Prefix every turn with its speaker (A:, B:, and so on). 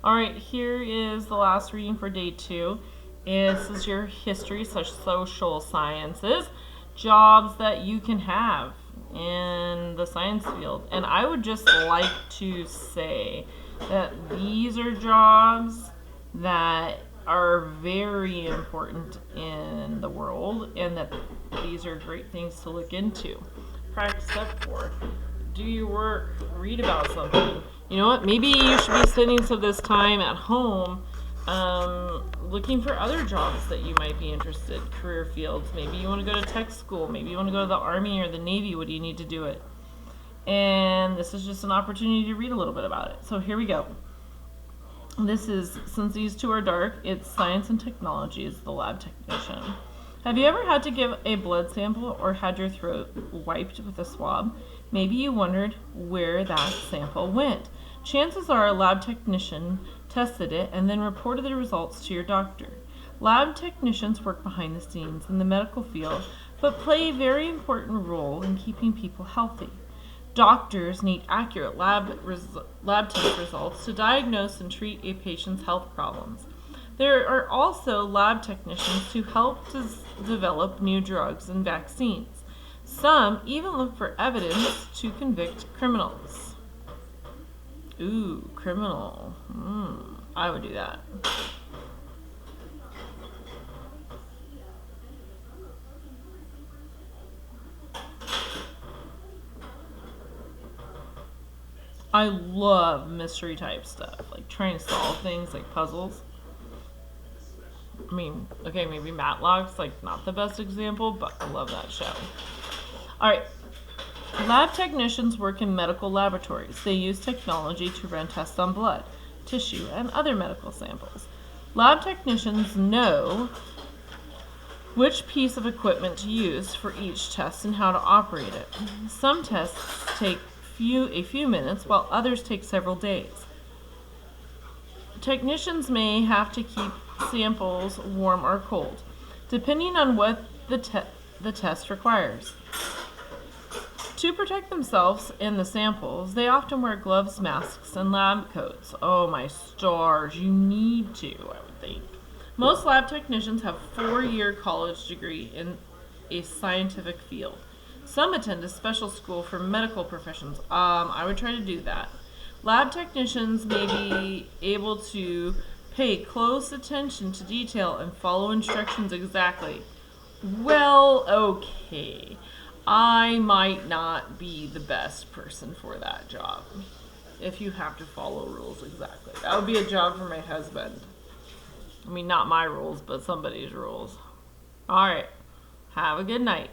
A: All right, here is the last reading for day 2. This is your history / social sciences, jobs that you can have in the science field. And I would just like to say that these are jobs that are very important in the world, and that these are great things to look into. Practice step 4. Do your work, read about something. You know what? Maybe you should be spending some of this time at home looking for other jobs that you might be interested, career fields. Maybe you want to go to tech school. Maybe you want to go to the Army or the Navy. What do you need to do it? And this is just an opportunity to read a little bit about it. So here we go. This is, since these two are dark, it's science and technology is the lab technician. Have you ever had to give a blood sample or had your throat wiped with a swab? Maybe you wondered where that sample went. Chances are a lab technician tested it and then reported the results to your doctor. Lab technicians work behind the scenes in the medical field, but play a very important role in keeping people healthy. Doctors need accurate lab test results to diagnose and treat a patient's health problems. There are also lab technicians who help to develop new drugs and vaccines. Some even look for evidence to convict criminals. Ooh, criminal. I would do that. I love mystery type stuff, like trying to solve things like puzzles. I mean, okay, maybe Matlock's like not the best example, but I love that show. All right. Lab technicians work in medical laboratories. They use technology to run tests on blood, tissue, and other medical samples. Lab technicians know which piece of equipment to use for each test and how to operate it. Some tests take a few minutes, while others take several days. Technicians may have to keep samples warm or cold, depending on what the test requires. To protect themselves and the samples, they often wear gloves, masks, and lab coats. Oh my stars, you need to, I would think. Most lab technicians have a 4-year college degree in a scientific field. Some attend a special school for medical professions. I would try to do that. Lab technicians may be able to pay close attention to detail and follow instructions exactly. Well, okay. I might not be the best person for that job if you have to follow rules exactly. That would be a job for my husband. I mean, not my rules, but somebody's rules. All right. Have a good night.